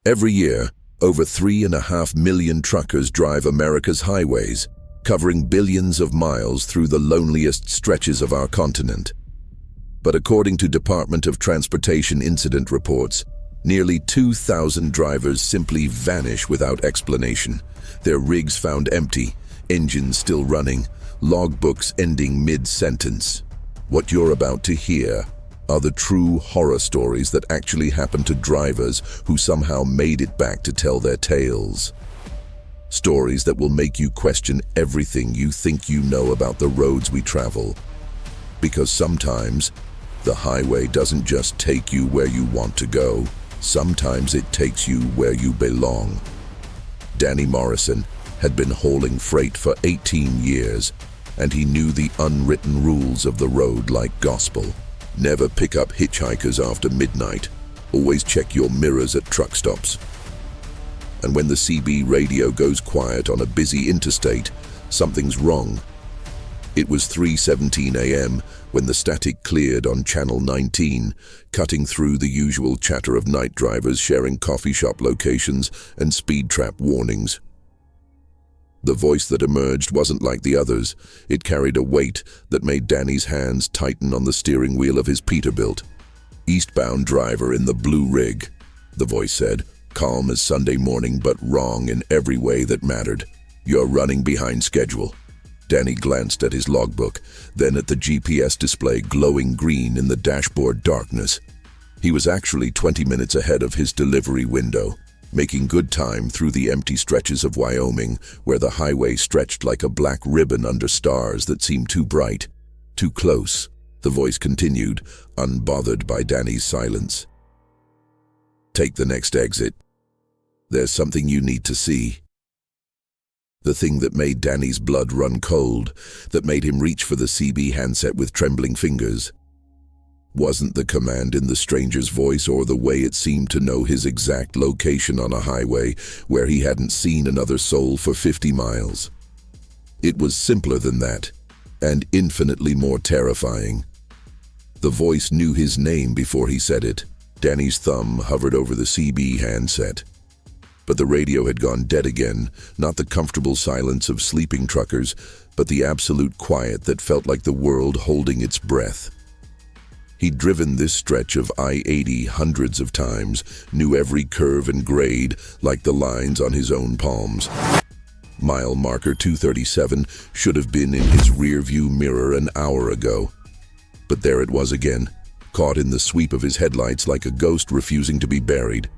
Every year, over 3.5 million truckers drive America's highways, covering billions of miles through the loneliest stretches of our continent. But according to Department of Transportation incident reports, nearly 2,000 drivers simply vanish without explanation, their rigs found empty, engines still running, logbooks ending mid-sentence. What you're about to hear are the true horror stories that actually happened to drivers who somehow made it back to tell their tales. Stories that will make you question everything you think you know about the roads we travel. Because sometimes, the highway doesn't just take you where you want to go. Sometimes it takes you where you belong. Danny Morrison had been hauling freight for 18 years, and he knew the unwritten rules of the road like gospel. Never pick up hitchhikers after midnight. Always check your mirrors at truck stops. And when the CB radio goes quiet on a busy interstate, something's wrong. It was 3:17 a.m. when the static cleared on Channel 19, cutting through the usual chatter of night drivers sharing coffee shop locations and speed trap warnings. The voice that emerged wasn't like the others. It carried a weight that made Danny's hands tighten on the steering wheel of his Peterbilt. "Eastbound driver in the blue rig," the voice said, calm as Sunday morning but wrong in every way that mattered. "You're running behind schedule." Danny glanced at his logbook, then at the GPS display glowing green in the dashboard darkness. He was actually 20 minutes ahead of his delivery window, making good time through the empty stretches of Wyoming, where the highway stretched like a black ribbon under stars that seemed too bright, too close. The voice continued, unbothered by Danny's silence. "Take the next exit. There's something you need to see." The thing that made Danny's blood run cold, that made him reach for the CB handset with trembling fingers, wasn't the command in the stranger's voice or the way it seemed to know his exact location on a highway where he hadn't seen another soul for 50 miles. It was simpler than that, and infinitely more terrifying. The voice knew his name before he said it. Danny's thumb hovered over the CB handset. But the radio had gone dead again, not the comfortable silence of sleeping truckers, but the absolute quiet that felt like the world holding its breath. He'd driven this stretch of I-80 hundreds of times, knew every curve and grade like the lines on his own palms. Mile marker 237 should have been in his rearview mirror an hour ago. But there it was again, caught in the sweep of his headlights like a ghost refusing to be buried.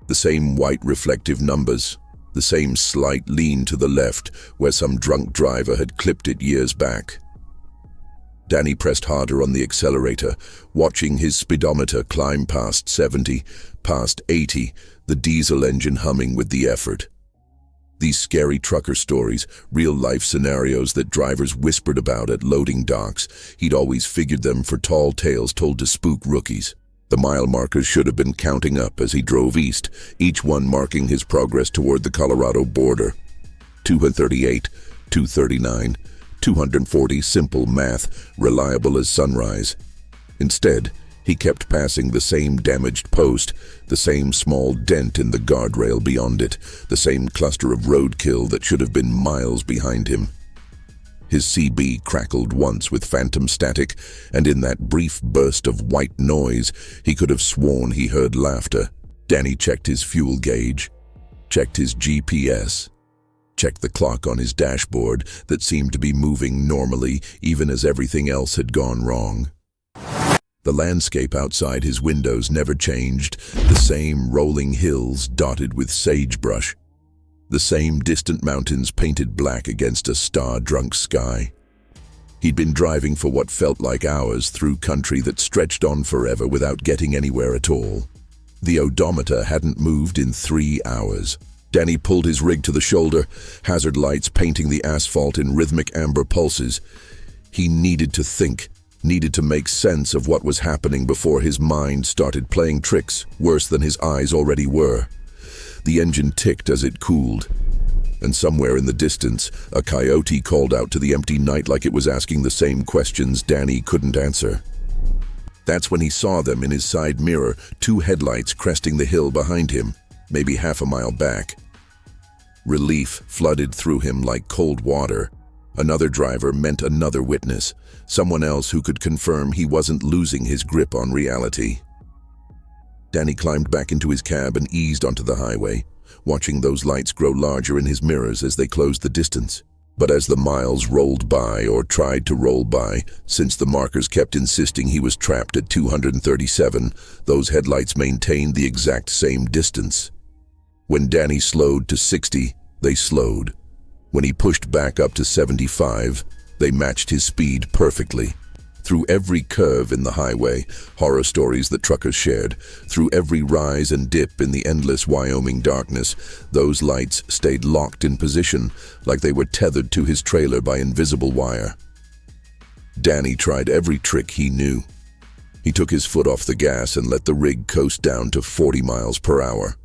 The same white reflective numbers, the same slight lean to the left where some drunk driver had clipped it years back. Danny pressed harder on the accelerator, watching his speedometer climb past 70, past 80, the diesel engine humming with the effort. These scary trucker stories, real-life scenarios that drivers whispered about at loading docks, he'd always figured them for tall tales told to spook rookies. The mile markers should have been counting up as he drove east, each one marking his progress toward the Colorado border. 238, 239, 240, simple math, reliable as sunrise. Instead, he kept passing the same damaged post, the same small dent in the guardrail beyond it, the same cluster of roadkill that should have been miles behind him. His CB crackled once with phantom static, and in that brief burst of white noise, he could have sworn he heard laughter. Danny checked his fuel gauge, checked his GPS, checked the clock on his dashboard that seemed to be moving normally even as everything else had gone wrong. The landscape outside his windows never changed, the same rolling hills dotted with sagebrush, the same distant mountains painted black against a star-drunk sky. He'd been driving for what felt like hours through country that stretched on forever without getting anywhere at all. The odometer hadn't moved in 3 hours. Danny pulled his rig to the shoulder, hazard lights painting the asphalt in rhythmic amber pulses. He needed to think, needed to make sense of what was happening before his mind started playing tricks worse than his eyes already were. The engine ticked as it cooled, and somewhere in the distance, a coyote called out to the empty night like it was asking the same questions Danny couldn't answer. That's when he saw them in his side mirror, 2 headlights cresting the hill behind him. maybe half a mile back. Relief flooded through him like cold water. Another driver meant another witness, someone else who could confirm he wasn't losing his grip on reality. Danny climbed back into his cab and eased onto the highway, watching those lights grow larger in his mirrors as they closed the distance. But as the miles rolled by, or tried to roll by, since the markers kept insisting he was trapped at 237, those headlights maintained the exact same distance. When Danny slowed to 60, they slowed. When he pushed back up to 75, they matched his speed perfectly. Through every curve in the highway, horror stories that truckers shared, through every rise and dip in the endless Wyoming darkness, those lights stayed locked in position, like they were tethered to his trailer by invisible wire. Danny tried every trick he knew. He took his foot off the gas and let the rig coast down to 40 miles per hour,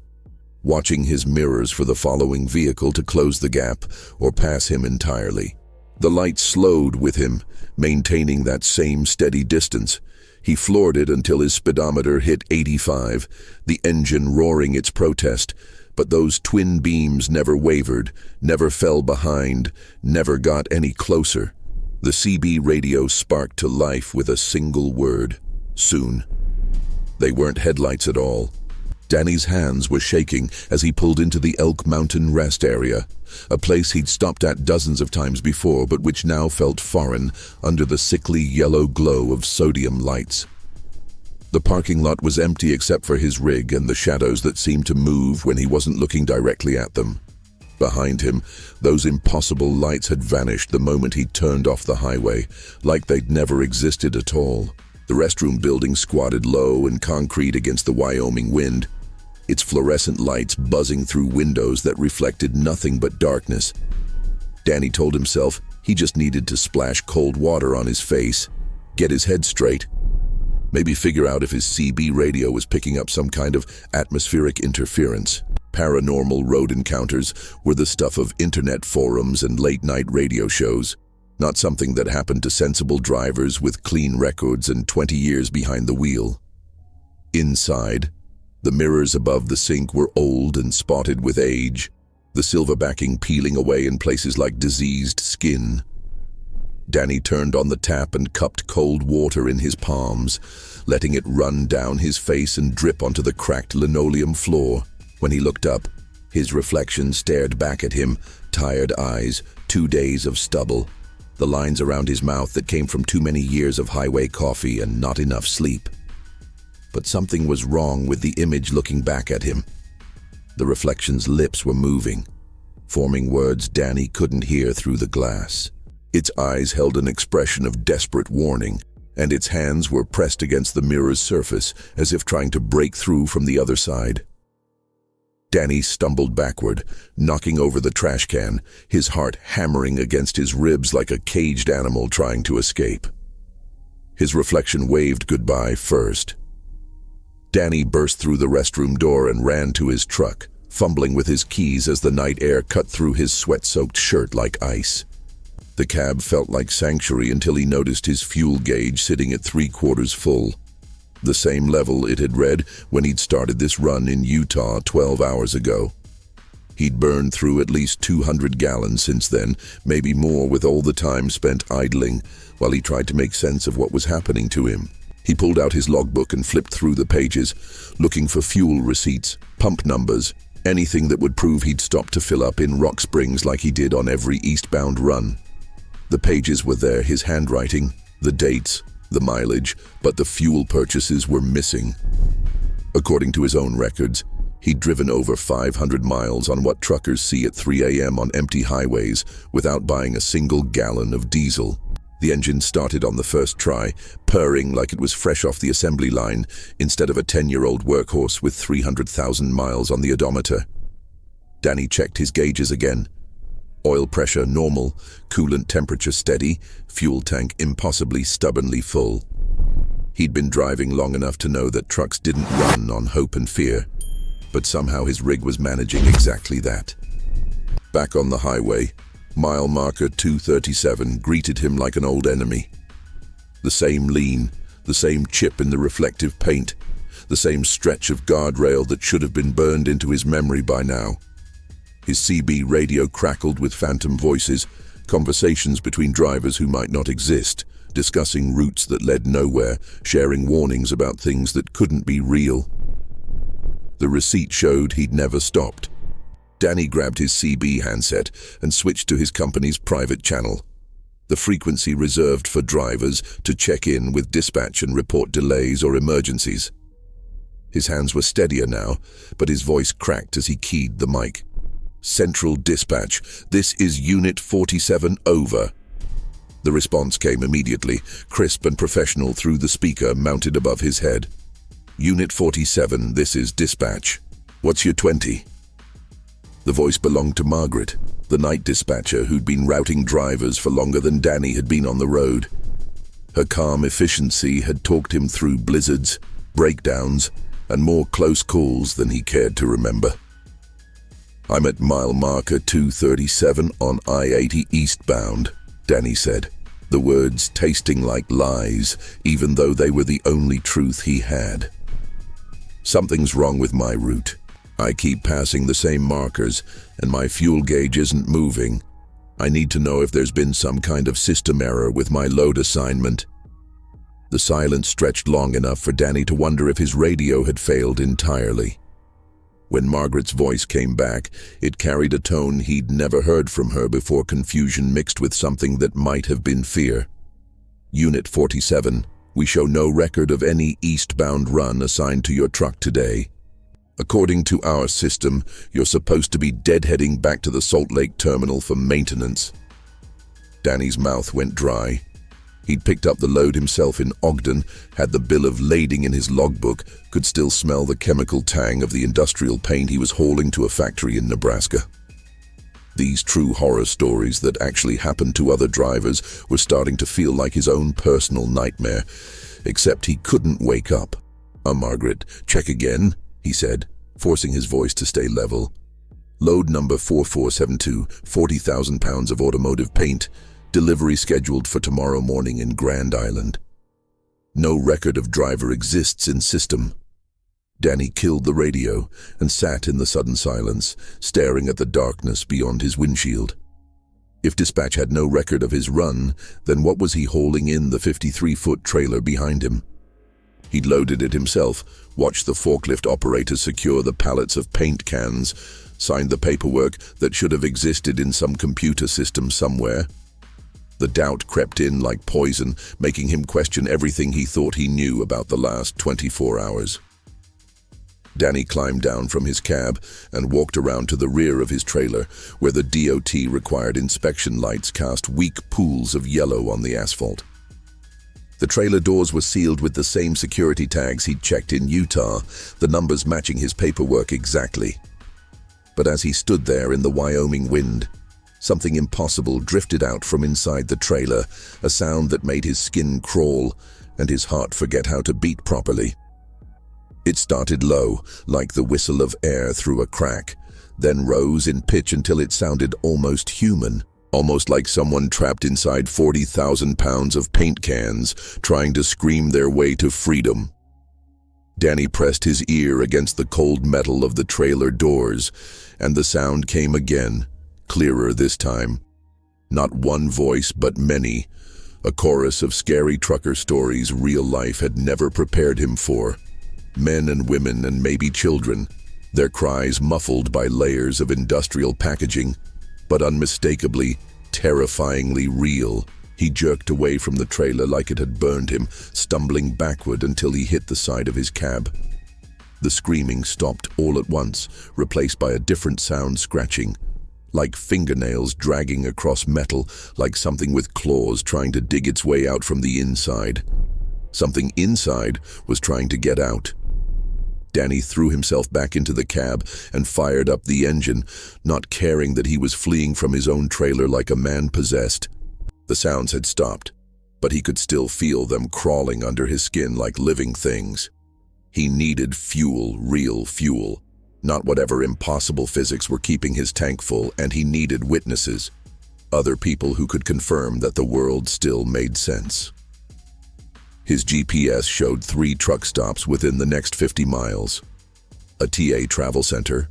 watching his mirrors for the following vehicle to close the gap or pass him entirely. The lights slowed with him, maintaining that same steady distance. He floored it until his speedometer hit 85, the engine roaring its protest. But those twin beams never wavered, never fell behind, never got any closer. The CB radio sparked to life with a single word: soon. They weren't headlights at all. Danny's hands were shaking as he pulled into the Elk Mountain rest area, a place he'd stopped at dozens of times before but which now felt foreign under the sickly yellow glow of sodium lights. The parking lot was empty except for his rig and the shadows that seemed to move when he wasn't looking directly at them. Behind him, those impossible lights had vanished the moment he turned off the highway, like they'd never existed at all. The restroom building squatted low and concrete against the Wyoming wind, its fluorescent lights buzzing through windows that reflected nothing but darkness. Danny told himself he just needed to splash cold water on his face, get his head straight, maybe figure out if his CB radio was picking up some kind of atmospheric interference. Paranormal road encounters were the stuff of internet forums and late-night radio shows, not something that happened to sensible drivers with clean records and 20 years behind the wheel. Inside, the mirrors above the sink were old and spotted with age, the silver backing peeling away in places like diseased skin. Danny turned on the tap and cupped cold water in his palms, letting it run down his face and drip onto the cracked linoleum floor. When he looked up, his reflection stared back at him, tired eyes, 2 days of stubble, the lines around his mouth that came from too many years of highway coffee and not enough sleep. But something was wrong with the image looking back at him. The reflection's lips were moving, forming words Danny couldn't hear through the glass. Its eyes held an expression of desperate warning, and its hands were pressed against the mirror's surface as if trying to break through from the other side. Danny stumbled backward, knocking over the trash can, his heart hammering against his ribs like a caged animal trying to escape. His reflection waved goodbye first. Danny burst through the restroom door and ran to his truck, fumbling with his keys as the night air cut through his sweat-soaked shirt like ice. The cab felt like sanctuary until he noticed his fuel gauge sitting at 3/4 full. The same level it had read when he'd started this run in Utah 12 hours ago. He'd burned through at least 200 gallons since then, maybe more with all the time spent idling while he tried to make sense of what was happening to him. He pulled out his logbook and flipped through the pages, looking for fuel receipts, pump numbers, anything that would prove he'd stopped to fill up in Rock Springs like he did on every eastbound run. The pages were there, his handwriting, the dates, the mileage, but the fuel purchases were missing. According to his own records, he'd driven over 500 miles on what truckers see at 3 a.m. on empty highways without buying a single gallon of diesel. The engine started on the first try, purring like it was fresh off the assembly line instead of a 10-year-old workhorse with 300,000 miles on the odometer. Danny checked his gauges again. Oil pressure normal, coolant temperature steady, fuel tank impossibly stubbornly full. He'd been driving long enough to know that trucks didn't run on hope and fear, but somehow his rig was managing exactly that. Back on the highway, mile marker 237 greeted him like an old enemy. The same lean, the same chip in the reflective paint, the same stretch of guardrail that should have been burned into his memory by now. His CB radio crackled with phantom voices, conversations between drivers who might not exist, discussing routes that led nowhere, sharing warnings about things that couldn't be real. The receipt showed he'd never stopped. Danny grabbed his CB handset and switched to his company's private channel, the frequency reserved for drivers to check in with dispatch and report delays or emergencies. His hands were steadier now, but his voice cracked as he keyed the mic. "Central Dispatch, this is Unit 47, over." The response came immediately, crisp and professional through the speaker mounted above his head. "Unit 47, this is Dispatch. What's your 20? The voice belonged to Margaret, the night dispatcher who'd been routing drivers for longer than Danny had been on the road. Her calm efficiency had talked him through blizzards, breakdowns, and more close calls than he cared to remember. "I'm at mile marker 237 on I-80 eastbound," Danny said, the words tasting like lies, even though they were the only truth he had. "Something's wrong with my route. I keep passing the same markers, and my fuel gauge isn't moving. I need to know if there's been some kind of system error with my load assignment." The silence stretched long enough for Danny to wonder if his radio had failed entirely. When Margaret's voice came back, it carried a tone he'd never heard from her before, confusion mixed with something that might have been fear. "Unit 47, we show no record of any eastbound run assigned to your truck today. According to our system, you're supposed to be deadheading back to the Salt Lake terminal for maintenance." Danny's mouth went dry. He'd picked up the load himself in Ogden, had the bill of lading in his logbook, could still smell the chemical tang of the industrial paint he was hauling to a factory in Nebraska. These true horror stories that actually happened to other drivers were starting to feel like his own personal nightmare, except he couldn't wake up. Margaret, check again," he said, forcing his voice to stay level. "Load number 4472, 40,000 pounds of automotive paint, delivery scheduled for tomorrow morning in Grand Island. No record of driver exists in system." Danny killed the radio and sat in the sudden silence, staring at the darkness beyond his windshield. If dispatch had no record of his run, then what was he hauling in the 53-foot trailer behind him? He'd loaded it himself, watched the forklift operator secure the pallets of paint cans, signed the paperwork that should have existed in some computer system somewhere. The doubt crept in like poison, making him question everything he thought he knew about the last 24 hours. Danny climbed down from his cab and walked around to the rear of his trailer, where the DOT-required inspection lights cast weak pools of yellow on the asphalt. The trailer doors were sealed with the same security tags he'd checked in Utah, the numbers matching his paperwork exactly. But as he stood there in the Wyoming wind, something impossible drifted out from inside the trailer, a sound that made his skin crawl and his heart forget how to beat properly. It started low, like the whistle of air through a crack, then rose in pitch until it sounded almost human, almost like someone trapped inside 40,000 pounds of paint cans, trying to scream their way to freedom. Danny pressed his ear against the cold metal of the trailer doors, and the sound came again, clearer this time. Not one voice, but many, a chorus of scary trucker stories real life had never prepared him for. Men and women and maybe children, their cries muffled by layers of industrial packaging, but unmistakably, terrifyingly real. He jerked away from the trailer like it had burned him, stumbling backward until he hit the side of his cab. The screaming stopped all at once, replaced by a different sound scratching, like fingernails dragging across metal, like something with claws trying to dig its way out from the inside. Something inside was trying to get out. Danny threw himself back into the cab and fired up the engine, not caring that he was fleeing from his own trailer like a man possessed. The sounds had stopped, but he could still feel them crawling under his skin like living things. He needed fuel, real fuel, not whatever impossible physics were keeping his tank full, and he needed witnesses, other people who could confirm that the world still made sense. His GPS showed 3 truck stops within the next 50 miles. A TA travel center,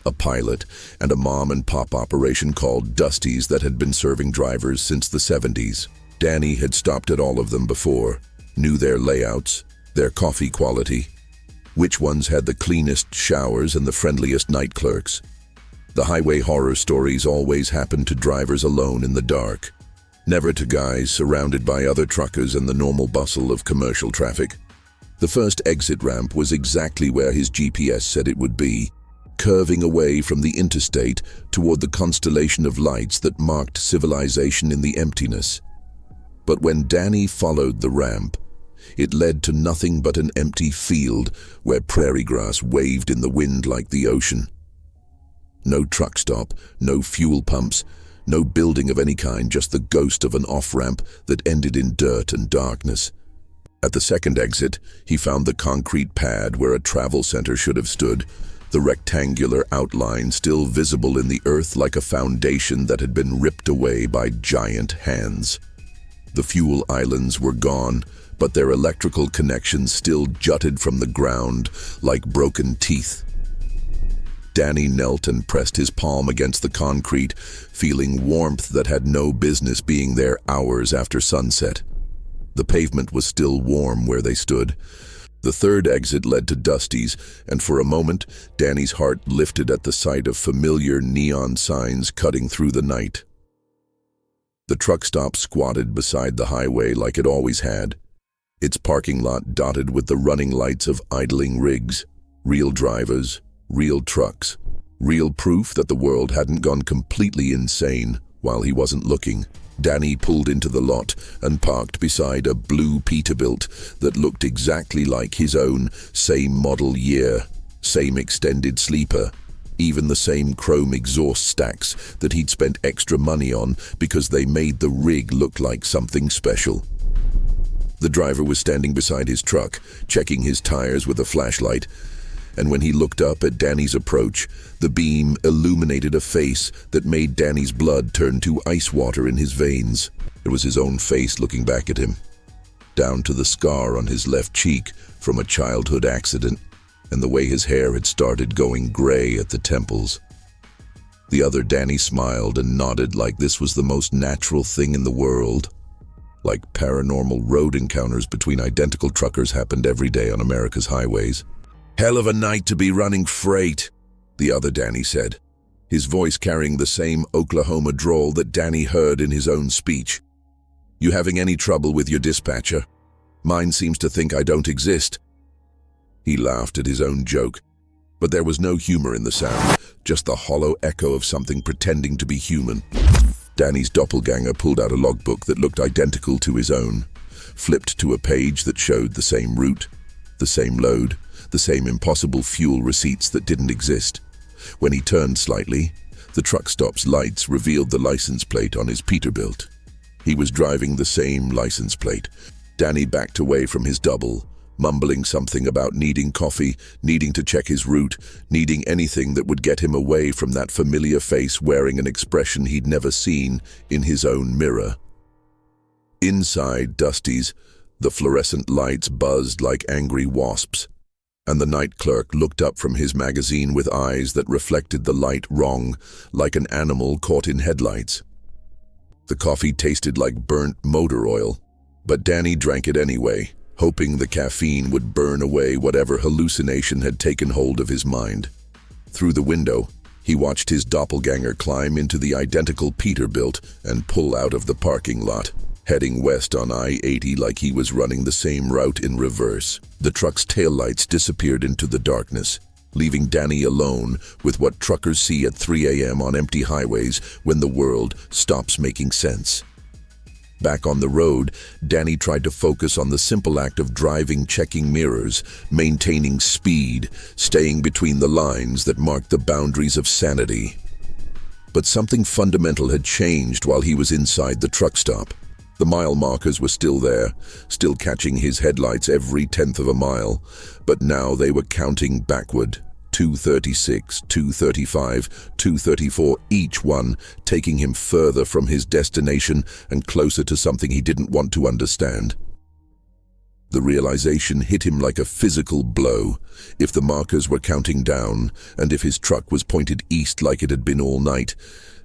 a pilot, and a mom-and-pop operation called Dusty's that had been serving drivers since the 70s. Danny had stopped at all of them before, knew their layouts, their coffee quality, which ones had the cleanest showers and the friendliest night clerks. The highway horror stories always happened to drivers alone in the dark, never to guys surrounded by other truckers and the normal bustle of commercial traffic. The first exit ramp was exactly where his GPS said it would be, curving away from the interstate toward the constellation of lights that marked civilization in the emptiness. But when Danny followed the ramp, it led to nothing but an empty field where prairie grass waved in the wind like the ocean. No truck stop, no fuel pumps, no building of any kind, just the ghost of an off-ramp that ended in dirt and darkness. At the second exit, he found the concrete pad where a travel center should have stood, the rectangular outline still visible in the earth like a foundation that had been ripped away by giant hands. The fuel islands were gone, but their electrical connections still jutted from the ground like broken teeth. Danny knelt and pressed his palm against the concrete, feeling warmth that had no business being there hours after sunset. The pavement was still warm where they stood. The third exit led to Dusty's, and for a moment, Danny's heart lifted at the sight of familiar neon signs cutting through the night. The truck stop squatted beside the highway like it always had, its parking lot dotted with the running lights of idling rigs, real drivers, real trucks, real proof that the world hadn't gone completely insane while he wasn't looking. Danny pulled into the lot and parked beside a blue Peterbilt that looked exactly like his own, same model year, same extended sleeper, even the same chrome exhaust stacks that he'd spent extra money on because they made the rig look like something special. The driver was standing beside his truck, checking his tires with a flashlight, and when he looked up at Danny's approach, the beam illuminated a face that made Danny's blood turn to ice water in his veins. It was his own face looking back at him, down to the scar on his left cheek from a childhood accident, and the way his hair had started going gray at the temples. The other Danny smiled and nodded like this was the most natural thing in the world. Like paranormal road encounters between identical truckers happened every day on America's highways. "Hell of a night to be running freight," the other Danny said, his voice carrying the same Oklahoma drawl that Danny heard in his own speech. "You having any trouble with your dispatcher? Mine seems to think I don't exist." He laughed at his own joke, but there was no humor in the sound, just the hollow echo of something pretending to be human. Danny's doppelganger pulled out a logbook that looked identical to his own, flipped to a page that showed the same route, the same load, the same impossible fuel receipts that didn't exist. When he turned slightly, the truck stop's lights revealed the license plate on his Peterbilt. He was driving the same license plate. Danny backed away from his double, mumbling something about needing coffee, needing to check his route, needing anything that would get him away from that familiar face wearing an expression he'd never seen in his own mirror. Inside Dusty's, the fluorescent lights buzzed like angry wasps, and the night clerk looked up from his magazine with eyes that reflected the light wrong, like an animal caught in headlights. The coffee tasted like burnt motor oil, but Danny drank it anyway, hoping the caffeine would burn away whatever hallucination had taken hold of his mind. Through the window, he watched his doppelganger climb into the identical Peterbilt and pull out of the parking lot, heading west on I-80 like he was running the same route in reverse. The truck's taillights disappeared into the darkness, leaving Danny alone with what truckers see at 3 a.m. on empty highways when the world stops making sense. Back on the road, Danny tried to focus on the simple act of driving, checking mirrors, maintaining speed, staying between the lines that marked the boundaries of sanity. But something fundamental had changed while he was inside the truck stop. The mile markers were still there, still catching his headlights every 1/10 of a mile, but now they were counting backward. 236, 235, 234, each one taking him further from his destination and closer to something he didn't want to understand. The realization hit him like a physical blow. If the markers were counting down, and if his truck was pointed east like it had been all night,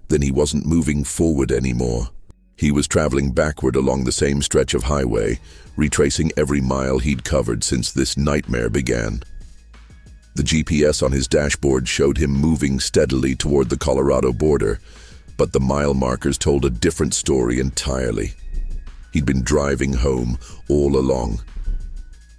then he wasn't moving forward anymore. He was traveling backward along the same stretch of highway, retracing every mile he'd covered since this nightmare began. The GPS on his dashboard showed him moving steadily toward the Colorado border, but the mile markers told a different story entirely. He'd been driving home all along.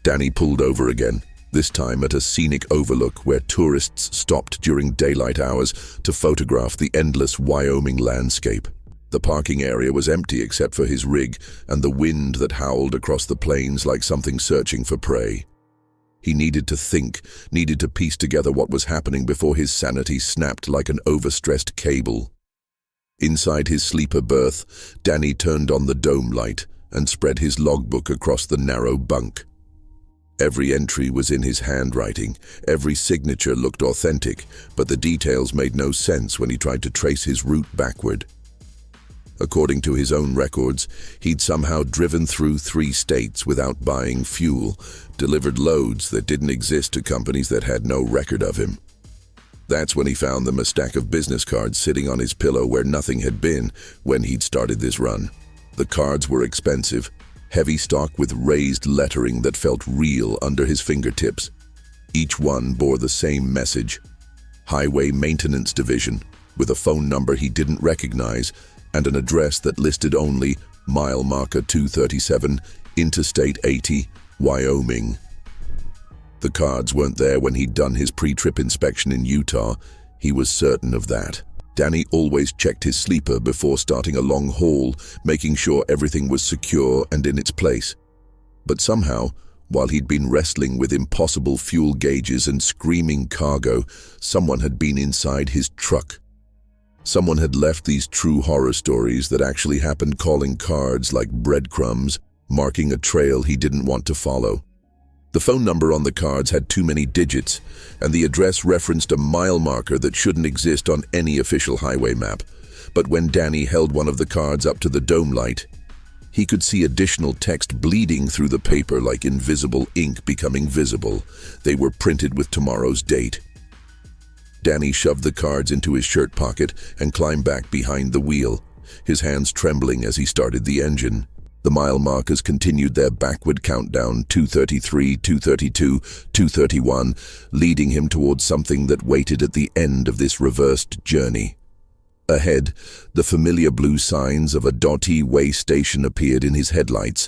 Danny pulled over again, this time at a scenic overlook where tourists stopped during daylight hours to photograph the endless Wyoming landscape. The parking area was empty except for his rig and the wind that howled across the plains like something searching for prey. He needed to think, needed to piece together what was happening before his sanity snapped like an overstressed cable. Inside his sleeper berth, Danny turned on the dome light and spread his logbook across the narrow bunk. Every entry was in his handwriting, every signature looked authentic, but the details made no sense when he tried to trace his route backward. According to his own records, he'd somehow driven through 3 states without buying fuel, delivered loads that didn't exist to companies that had no record of him. That's when he found them, a stack of business cards sitting on his pillow where nothing had been when he'd started this run. The cards were expensive, heavy stock with raised lettering that felt real under his fingertips. Each one bore the same message: Highway Maintenance Division, with a phone number he didn't recognize and an address that listed only mile marker 237, Interstate 80, Wyoming. The cards weren't there when he'd done his pre-trip inspection in Utah. He was certain of that. Danny always checked his sleeper before starting a long haul, making sure everything was secure and in its place. But somehow, while he'd been wrestling with impossible fuel gauges and screaming cargo, someone had been inside his truck. Someone had left these true horror stories that actually happened, calling cards like breadcrumbs, marking a trail he didn't want to follow. The phone number on the cards had too many digits, and the address referenced a mile marker that shouldn't exist on any official highway map. But when Danny held one of the cards up to the dome light, he could see additional text bleeding through the paper like invisible ink becoming visible. They were printed with tomorrow's date. Danny shoved the cards into his shirt pocket and climbed back behind the wheel, his hands trembling as he started the engine. The mile markers continued their backward countdown, 233, 232, 231, leading him towards something that waited at the end of this reversed journey. Ahead, the familiar blue signs of a dotty way station appeared in his headlights,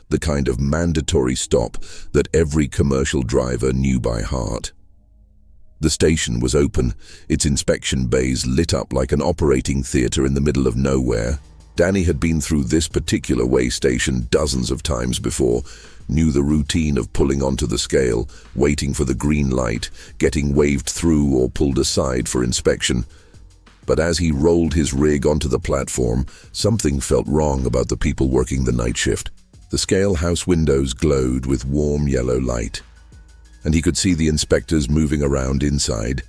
the kind of mandatory stop that every commercial driver knew by heart. The station was open, its inspection bays lit up like an operating theater in the middle of nowhere. Danny had been through this particular way station dozens of times before, knew the routine of pulling onto the scale, waiting for the green light, getting waved through or pulled aside for inspection. But as he rolled his rig onto the platform, something felt wrong about the people working the night shift. The scale house windows glowed with warm yellow light, and he could see the inspectors moving around inside,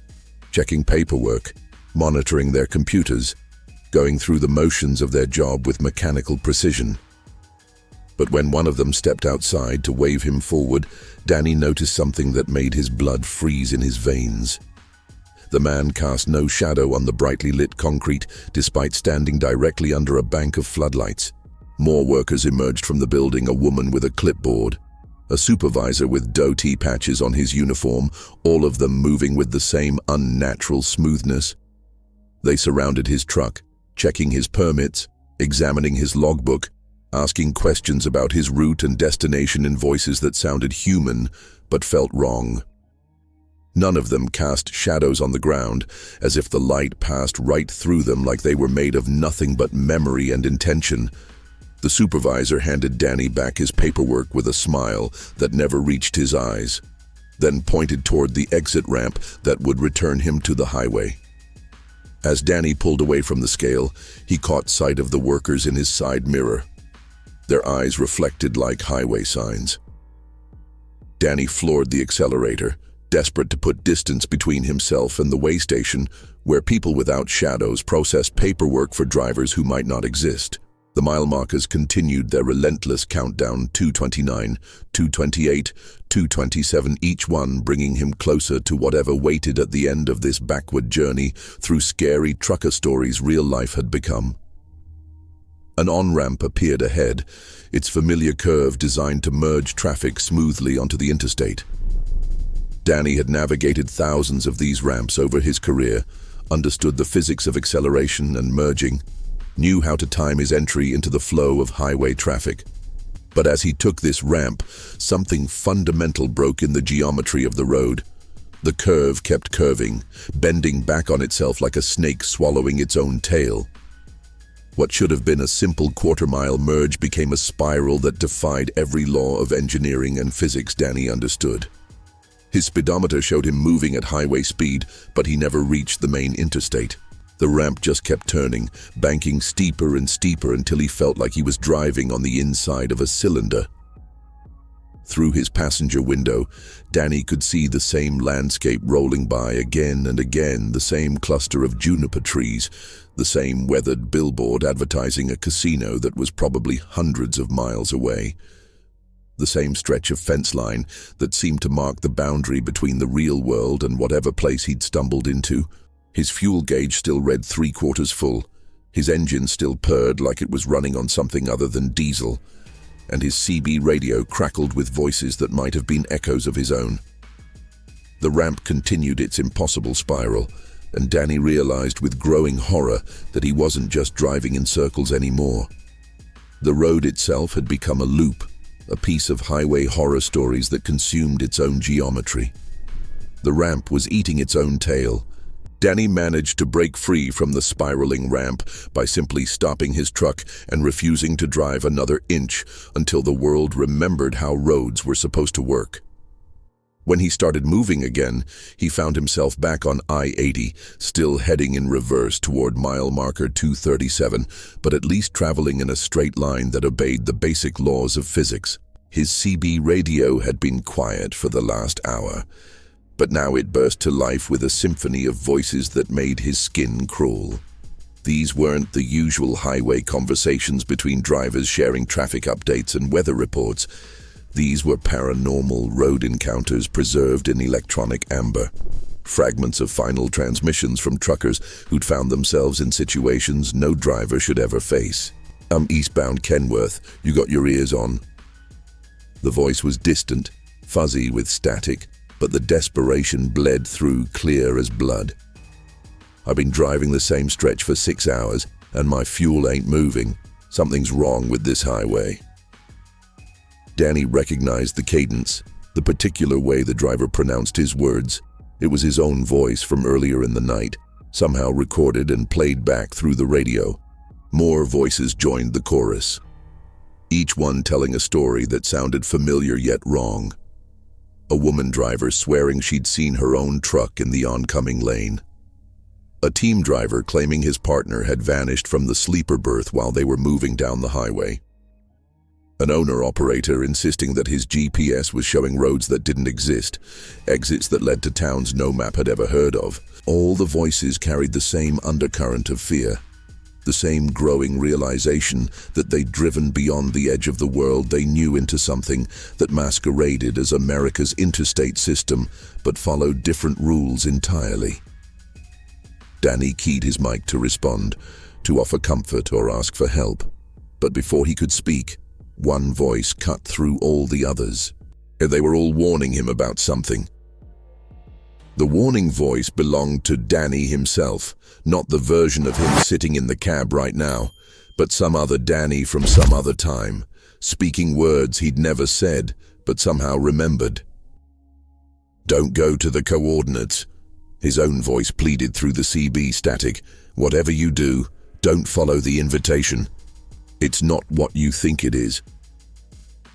checking paperwork, monitoring their computers, going through the motions of their job with mechanical precision. But when one of them stepped outside to wave him forward, Danny noticed something that made his blood freeze in his veins. The man cast no shadow on the brightly lit concrete, despite standing directly under a bank of floodlights. More workers emerged from the building, a woman with a clipboard, a supervisor with dough-tea patches on his uniform, all of them moving with the same unnatural smoothness. They surrounded his truck, checking his permits, examining his logbook, asking questions about his route and destination in voices that sounded human but felt wrong. None of them cast shadows on the ground, as if the light passed right through them like they were made of nothing but memory and intention. The supervisor handed Danny back his paperwork with a smile that never reached his eyes, then pointed toward the exit ramp that would return him to the highway. As Danny pulled away from the scale, he caught sight of the workers in his side mirror. Their eyes reflected like highway signs. Danny floored the accelerator, desperate to put distance between himself and the way station, where people without shadows processed paperwork for drivers who might not exist. The mile markers continued their relentless countdown, 229, 228, 227, each one bringing him closer to whatever waited at the end of this backward journey through scary trucker stories real life had become. An on-ramp appeared ahead, its familiar curve designed to merge traffic smoothly onto the interstate. Danny had navigated thousands of these ramps over his career, understood the physics of acceleration and merging, knew how to time his entry into the flow of highway traffic. But as he took this ramp, something fundamental broke in the geometry of the road. The curve kept curving, bending back on itself like a snake swallowing its own tail. What should have been a simple quarter-mile merge became a spiral that defied every law of engineering and physics Danny understood. His speedometer showed him moving at highway speed, but he never reached the main interstate. The ramp just kept turning, banking steeper and steeper until he felt like he was driving on the inside of a cylinder. Through his passenger window, Danny could see the same landscape rolling by again and again, the same cluster of juniper trees, the same weathered billboard advertising a casino that was probably hundreds of miles away. The same stretch of fence line that seemed to mark the boundary between the real world and whatever place he'd stumbled into. His fuel gauge still read 3/4 full, his engine still purred like it was running on something other than diesel, and his CB radio crackled with voices that might have been echoes of his own. The ramp continued its impossible spiral, and Danny realized with growing horror that he wasn't just driving in circles anymore. The road itself had become a loop, a piece of highway horror stories that consumed its own geometry. The ramp was eating its own tail. Danny managed to break free from the spiraling ramp by simply stopping his truck and refusing to drive another inch until the world remembered how roads were supposed to work. When he started moving again, he found himself back on I-80, still heading in reverse toward mile marker 237, but at least traveling in a straight line that obeyed the basic laws of physics. His CB radio had been quiet for the last hour, but now it burst to life with a symphony of voices that made his skin crawl. These weren't the usual highway conversations between drivers sharing traffic updates and weather reports. These were paranormal road encounters preserved in electronic amber. Fragments of final transmissions from truckers who'd found themselves in situations no driver should ever face. Eastbound Kenworth, you got your ears on?" The voice was distant, fuzzy with static, but the desperation bled through clear as blood. "I've been driving the same stretch for 6 hours, and my fuel ain't moving. Something's wrong with this highway." Danny recognized the cadence, the particular way the driver pronounced his words. It was his own voice from earlier in the night, somehow recorded and played back through the radio. More voices joined the chorus, each one telling a story that sounded familiar yet wrong. A woman driver swearing she'd seen her own truck in the oncoming lane. A team driver claiming his partner had vanished from the sleeper berth while they were moving down the highway. An owner-operator insisting that his GPS was showing roads that didn't exist, exits that led to towns no map had ever heard of. All the voices carried the same undercurrent of fear, the same growing realization that they'd driven beyond the edge of the world they knew into something that masqueraded as America's interstate system but followed different rules entirely. Danny keyed his mic to respond, to offer comfort or ask for help. But before he could speak, one voice cut through all the others. They were all warning him about something. The warning voice belonged to Danny himself, not the version of him sitting in the cab right now, but some other Danny from some other time, speaking words he'd never said, but somehow remembered. "Don't go to the coordinates," his own voice pleaded through the CB static. "Whatever you do, don't follow the invitation. It's not what you think it is."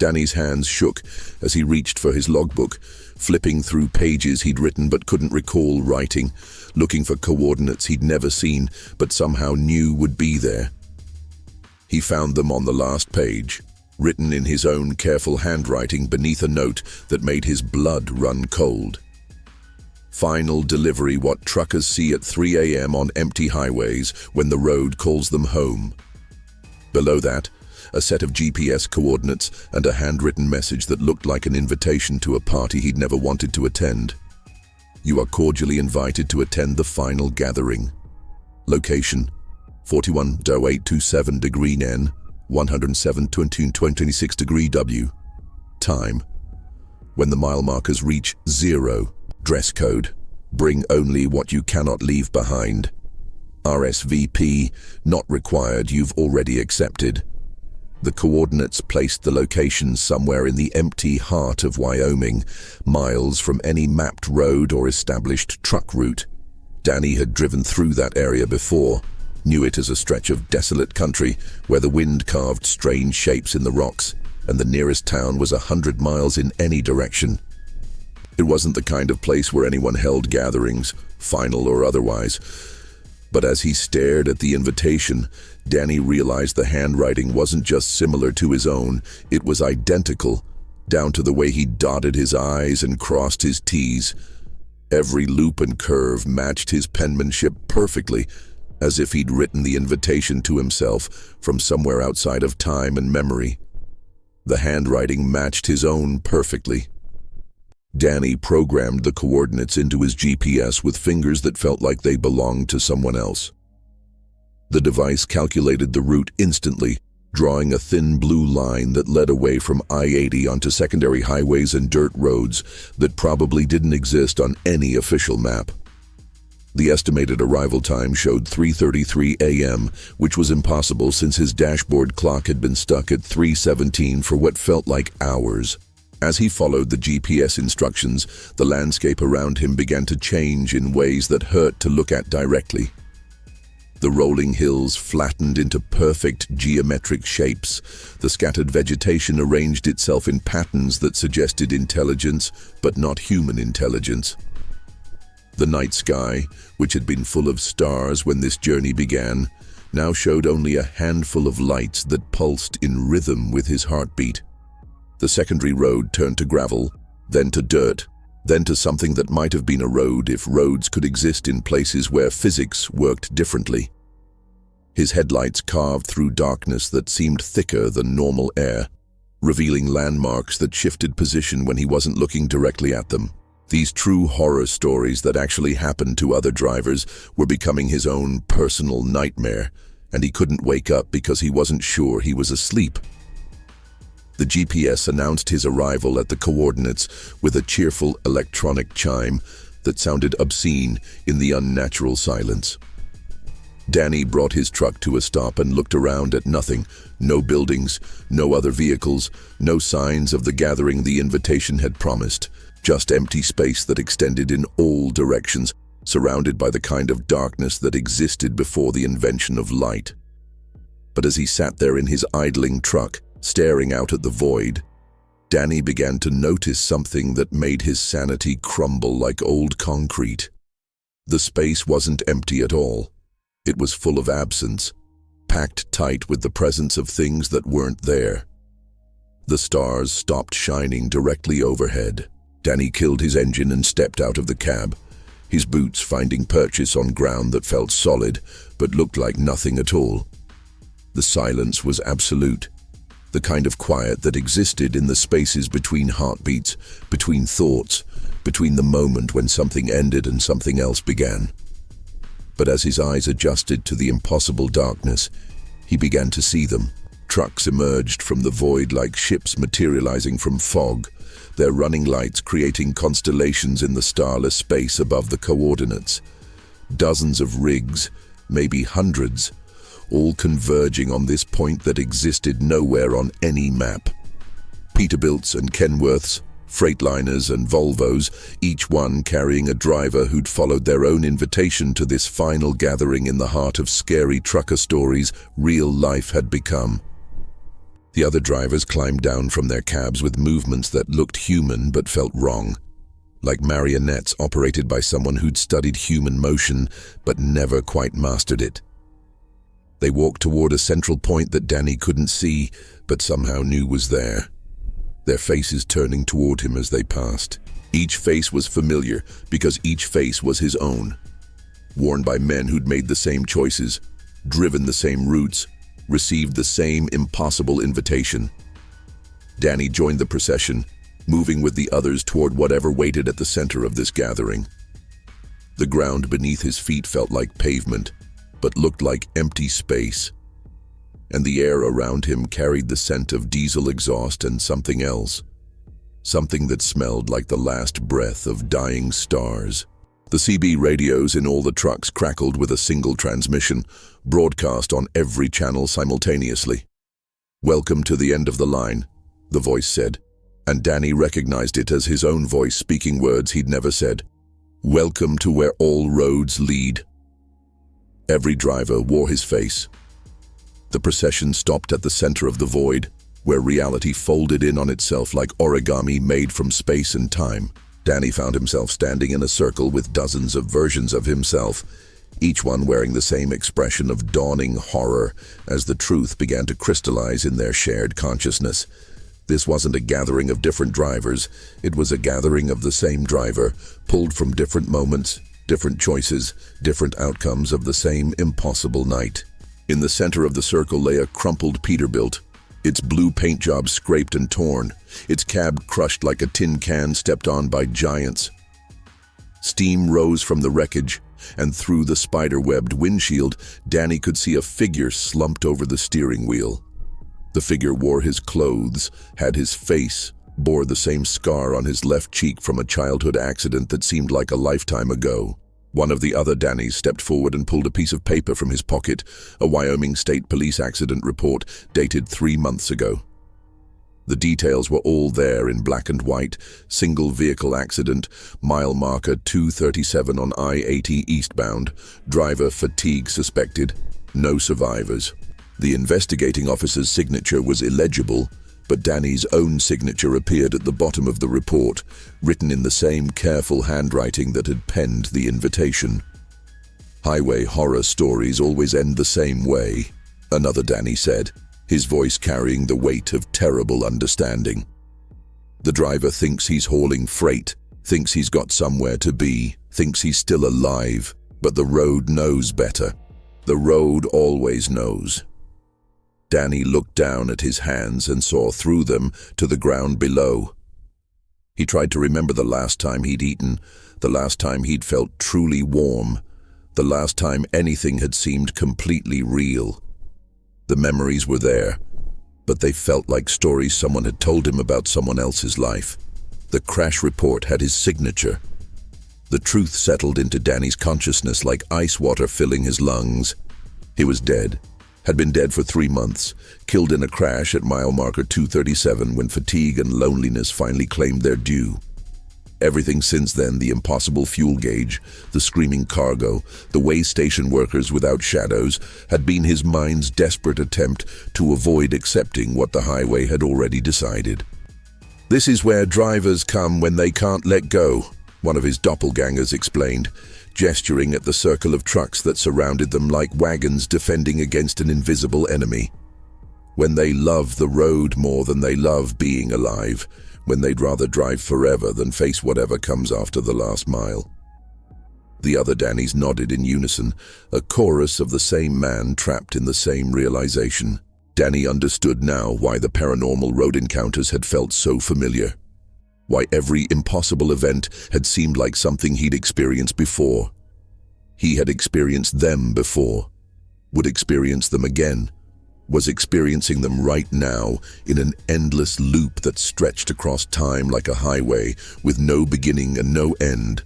Danny's hands shook as he reached for his logbook, flipping through pages he'd written but couldn't recall writing, looking for coordinates he'd never seen but somehow knew would be there. He found them on the last page, written in his own careful handwriting beneath a note that made his blood run cold. "Final delivery, what truckers see at 3 a.m. on empty highways when the road calls them home." Below that, a set of GPS coordinates and a handwritten message that looked like an invitation to a party he'd never wanted to attend. You are cordially invited to attend the final gathering. Location: 41.827 degree N, 107.26 degree W. Time: when the mile markers reach 0. Dress code: bring only what you cannot leave behind. RSVP: not required, you've already accepted. The coordinates placed the location somewhere in the empty heart of Wyoming, miles from any mapped road or established truck route. Danny had driven through that area before, knew it as a stretch of desolate country where the wind carved strange shapes in the rocks, and the nearest town was 100 miles in any direction. It wasn't the kind of place where anyone held gatherings, final or otherwise. But as he stared at the invitation, Danny realized the handwriting wasn't just similar to his own, it was identical, down to the way he dotted his I's and crossed his T's. Every loop and curve matched his penmanship perfectly, as if he'd written the invitation to himself from somewhere outside of time and memory. The handwriting matched his own perfectly. Danny programmed the coordinates into his GPS with fingers that felt like they belonged to someone else. The device calculated the route instantly, drawing a thin blue line that led away from I-80 onto secondary highways and dirt roads that probably didn't exist on any official map. The estimated arrival time showed 3:33 a.m., which was impossible since his dashboard clock had been stuck at 3:17 for what felt like hours. As he followed the GPS instructions, the landscape around him began to change in ways that hurt to look at directly. The rolling hills flattened into perfect geometric shapes. The scattered vegetation arranged itself in patterns that suggested intelligence, but not human intelligence. The night sky, which had been full of stars when this journey began, now showed only a handful of lights that pulsed in rhythm with his heartbeat. The secondary road turned to gravel, then to dirt, then to something that might have been a road if roads could exist in places where physics worked differently. His headlights carved through darkness that seemed thicker than normal air, revealing landmarks that shifted position when he wasn't looking directly at them. These true horror stories that actually happened to other drivers were becoming his own personal nightmare, and he couldn't wake up because he wasn't sure he was asleep. The GPS announced his arrival at the coordinates with a cheerful electronic chime that sounded obscene in the unnatural silence. Danny brought his truck to a stop and looked around at nothing. No buildings, no other vehicles, no signs of the gathering the invitation had promised. Just empty space that extended in all directions, surrounded by the kind of darkness that existed before the invention of light. But as he sat there in his idling truck, staring out at the void, Danny began to notice something that made his sanity crumble like old concrete. The space wasn't empty at all. It was full of absence, packed tight with the presence of things that weren't there. The stars stopped shining directly overhead. Danny killed his engine and stepped out of the cab, his boots finding purchase on ground that felt solid but looked like nothing at all. The silence was absolute, the kind of quiet that existed in the spaces between heartbeats, between thoughts, between the moment when something ended and something else began. But as his eyes adjusted to the impossible darkness, he began to see them. Trucks emerged from the void like ships materializing from fog, their running lights creating constellations in the starless space above the coordinates. Dozens of rigs, maybe hundreds, all converging on this point that existed nowhere on any map. Peterbilts and Kenworths, Freightliners and Volvos, each one carrying a driver who'd followed their own invitation to this final gathering in the heart of scary trucker stories real life had become. The other drivers climbed down from their cabs with movements that looked human but felt wrong, like marionettes operated by someone who'd studied human motion but never quite mastered it. They walked toward a central point that Danny couldn't see but somehow knew was there, their faces turning toward him as they passed. Each face was familiar because each face was his own, worn by men who'd made the same choices, driven the same routes, received the same impossible invitation. Danny joined the procession, moving with the others toward whatever waited at the center of this gathering. The ground beneath his feet felt like pavement, but looked like empty space, and the air around him carried the scent of diesel exhaust and something else, something that smelled like the last breath of dying stars. The CB radios in all the trucks crackled with a single transmission, broadcast on every channel simultaneously. "Welcome to the end of the line," the voice said, and Danny recognized it as his own voice speaking words he'd never said. "Welcome to where all roads lead." Every driver wore his face. The procession stopped at the center of the void, where reality folded in on itself like origami made from space and time. Danny found himself standing in a circle with dozens of versions of himself, each one wearing the same expression of dawning horror as the truth began to crystallize in their shared consciousness. This wasn't a gathering of different drivers, it was a gathering of the same driver, pulled from different moments, different choices, different outcomes of the same impossible night. In the center of the circle lay a crumpled Peterbilt, its blue paint job scraped and torn, its cab crushed like a tin can stepped on by giants. Steam rose from the wreckage, and through the spider-webbed windshield, Danny could see a figure slumped over the steering wheel. The figure wore his clothes, had his face, bore the same scar on his left cheek from a childhood accident that seemed like a lifetime ago. One of the other Dannys stepped forward and pulled a piece of paper from his pocket, a Wyoming State Police accident report dated 3 months ago. The details were all there in black and white: single vehicle accident, mile marker 237 on I-80 eastbound, driver fatigue suspected, no survivors. The investigating officer's signature was illegible, but Danny's own signature appeared at the bottom of the report, written in the same careful handwriting that had penned the invitation. "Highway horror stories always end the same way," another Danny said, his voice carrying the weight of terrible understanding. "The driver thinks he's hauling freight, thinks he's got somewhere to be, thinks he's still alive, but the road knows better. The road always knows." Danny looked down at his hands and saw through them to the ground below. He tried to remember the last time he'd eaten, the last time he'd felt truly warm, the last time anything had seemed completely real. The memories were there, but they felt like stories someone had told him about someone else's life. The crash report had his signature. The truth settled into Danny's consciousness like ice water filling his lungs. He was dead. Had been dead for 3 months, killed in a crash at mile marker 237 when fatigue and loneliness finally claimed their due. Everything since then, the impossible fuel gauge, the screaming cargo, the way station workers without shadows, had been his mind's desperate attempt to avoid accepting what the highway had already decided. "This is where drivers come when they can't let go," one of his doppelgangers explained, gesturing at the circle of trucks that surrounded them like wagons defending against an invisible enemy. "When they love the road more than they love being alive, when they'd rather drive forever than face whatever comes after the last mile." The other Dannys nodded in unison, a chorus of the same man trapped in the same realization. Danny understood now why the paranormal road encounters had felt so familiar. Why every impossible event had seemed like something he'd experienced before. He had experienced them before, would experience them again, was experiencing them right now in an endless loop that stretched across time like a highway with no beginning and no end.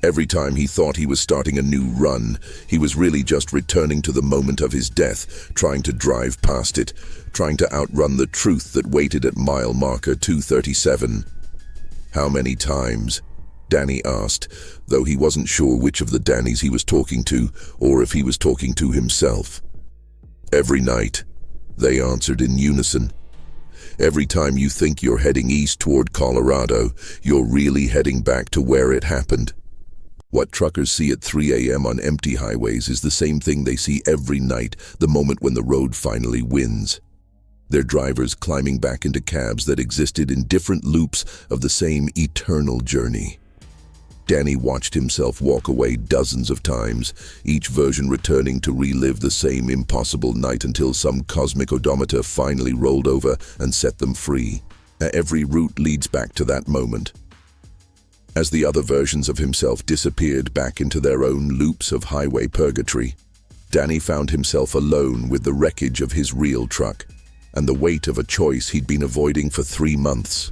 Every time he thought he was starting a new run, he was really just returning to the moment of his death, trying to drive past it, trying to outrun the truth that waited at mile marker 237. "How many times?" Danny asked, though he wasn't sure which of the Dannys he was talking to, or if he was talking to himself. "Every night," they answered in unison. "Every time you think you're heading east toward Colorado, you're really heading back to where it happened." What truckers see at 3 a.m. on empty highways is the same thing they see every night, the moment when the road finally wins. Their drivers climbing back into cabs that existed in different loops of the same eternal journey. Danny watched himself walk away dozens of times, each version returning to relive the same impossible night until some cosmic odometer finally rolled over and set them free. Every route leads back to that moment. As the other versions of himself disappeared back into their own loops of highway purgatory, Danny found himself alone with the wreckage of his real truck and the weight of a choice he'd been avoiding for 3 months.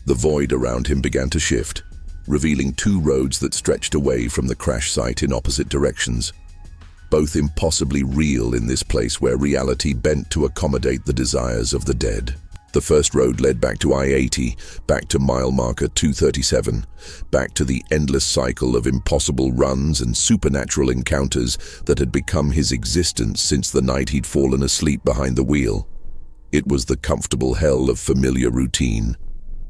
The void around him began to shift, revealing 2 roads that stretched away from the crash site in opposite directions, both impossibly real in this place where reality bent to accommodate the desires of the dead. The first road led back to I-80, back to mile marker 237, back to the endless cycle of impossible runs and supernatural encounters that had become his existence since the night he'd fallen asleep behind the wheel. It was the comfortable hell of familiar routine,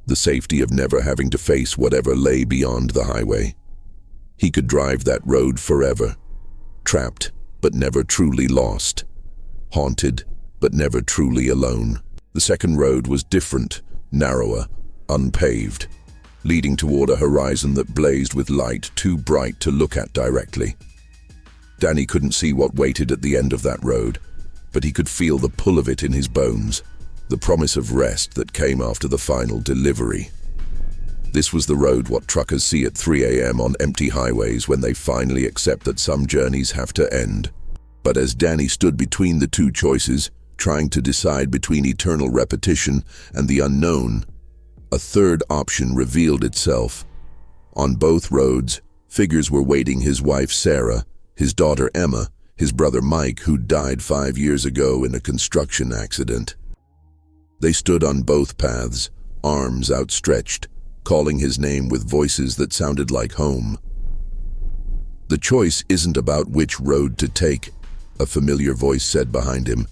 the safety of never having to face whatever lay beyond the highway. He could drive that road forever, trapped but never truly lost, haunted but never truly alone. The second road was different, narrower, unpaved, leading toward a horizon that blazed with light too bright to look at directly. Danny couldn't see what waited at the end of that road, but he could feel the pull of it in his bones, the promise of rest that came after the final delivery. This was the road what truckers see at 3 a.m. on empty highways when they finally accept that some journeys have to end. But as Danny stood between the 2 choices, trying to decide between eternal repetition and the unknown, a third option revealed itself. On both roads, figures were waiting: his wife Sarah, his daughter Emma, his brother Mike, who died 5 years ago in a construction accident. They stood on both paths, arms outstretched, calling his name with voices that sounded like home. "The choice isn't about which road to take," a familiar voice said behind him.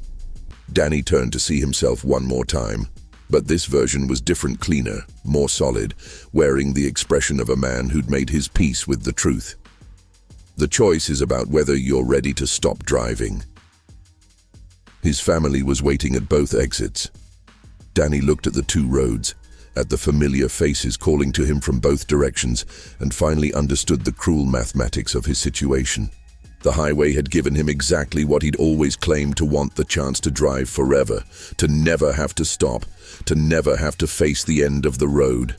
Danny turned to see himself one more time, but this version was different, cleaner, more solid, wearing the expression of a man who'd made his peace with the truth. "The choice is about whether you're ready to stop driving." His family was waiting at both exits. Danny looked at the 2 roads, at the familiar faces calling to him from both directions, and finally understood the cruel mathematics of his situation. The highway had given him exactly what he'd always claimed to want: the chance to drive forever, to never have to stop, to never have to face the end of the road.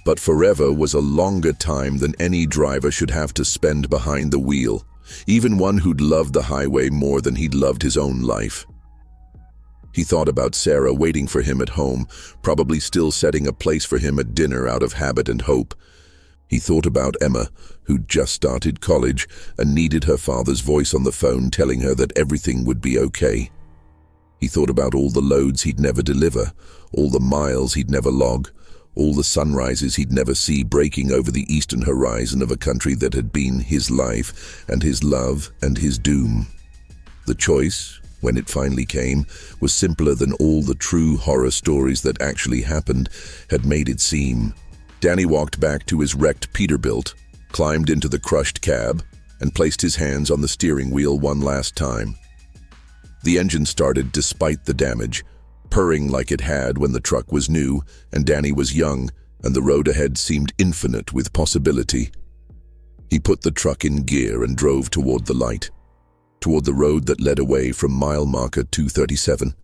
But forever was a longer time than any driver should have to spend behind the wheel, even one who'd loved the highway more than he'd loved his own life. He thought about Sarah waiting for him at home, probably still setting a place for him at dinner out of habit and hope. He thought about Emma, who'd just started college and needed her father's voice on the phone telling her that everything would be okay. He thought about all the loads he'd never deliver, all the miles he'd never log, all the sunrises he'd never see breaking over the eastern horizon of a country that had been his life and his love and his doom. The choice, when it finally came, was simpler than all the true horror stories that actually happened had made it seem. Danny walked back to his wrecked Peterbilt, climbed into the crushed cab, and placed his hands on the steering wheel one last time. The engine started despite the damage, purring like it had when the truck was new and Danny was young, and the road ahead seemed infinite with possibility. He put the truck in gear and drove toward the light, toward the road that led away from mile marker 237,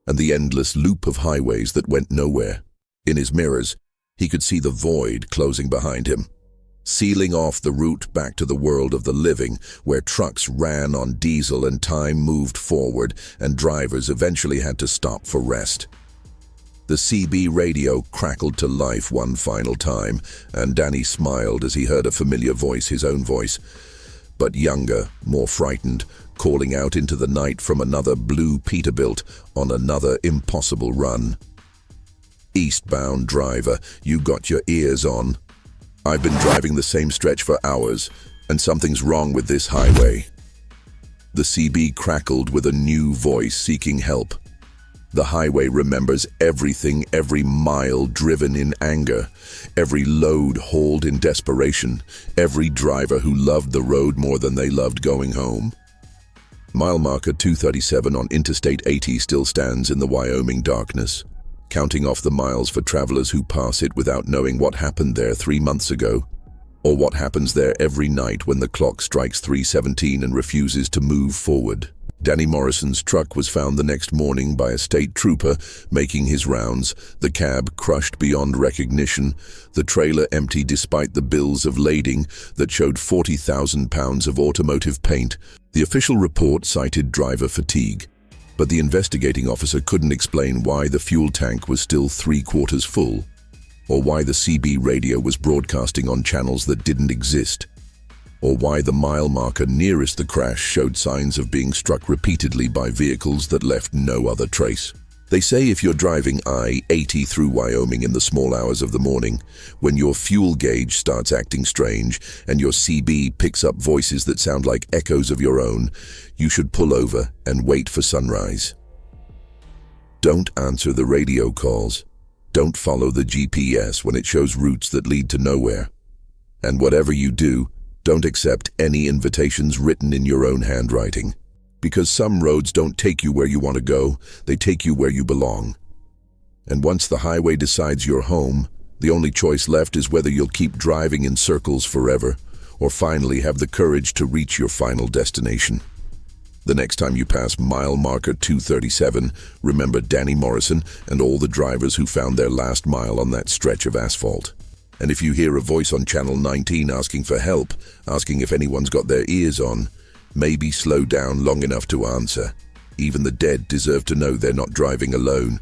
and the endless loop of highways that went nowhere. In his mirrors, he could see the void closing behind him, sealing off the route back to the world of the living, where trucks ran on diesel and time moved forward and drivers eventually had to stop for rest. The CB radio crackled to life one final time, and Danny smiled as he heard a familiar voice, his own voice, but younger, more frightened, calling out into the night from another blue Peterbilt on another impossible run. "Eastbound driver, you got your ears on. I've been driving the same stretch for hours, and something's wrong with this highway." The CB crackled with a new voice seeking help. The highway remembers everything, every mile driven in anger, every load hauled in desperation, every driver who loved the road more than they loved going home. Mile marker 237 on Interstate 80 still stands in the Wyoming darkness, counting off the miles for travelers who pass it without knowing what happened there 3 months ago. Or what happens there every night when the clock strikes 3:17 and refuses to move forward. Danny Morrison's truck was found the next morning by a state trooper making his rounds, the cab crushed beyond recognition, the trailer empty despite the bills of lading that showed 40,000 pounds of automotive paint. The official report cited driver fatigue, but the investigating officer couldn't explain why the fuel tank was still 3/4 full, or why the CB radio was broadcasting on channels that didn't exist, or why the mile marker nearest the crash showed signs of being struck repeatedly by vehicles that left no other trace. They say if you're driving I-80 through Wyoming in the small hours of the morning, when your fuel gauge starts acting strange and your CB picks up voices that sound like echoes of your own, you should pull over and wait for sunrise. Don't answer the radio calls. Don't follow the GPS when it shows routes that lead to nowhere. And whatever you do, don't accept any invitations written in your own handwriting. Because some roads don't take you where you want to go, they take you where you belong. And once the highway decides you're home, the only choice left is whether you'll keep driving in circles forever, or finally have the courage to reach your final destination. The next time you pass mile marker 237, remember Danny Morrison and all the drivers who found their last mile on that stretch of asphalt. And if you hear a voice on Channel 19 asking for help, asking if anyone's got their ears on, maybe slow down long enough to answer. Even the dead deserve to know they're not driving alone.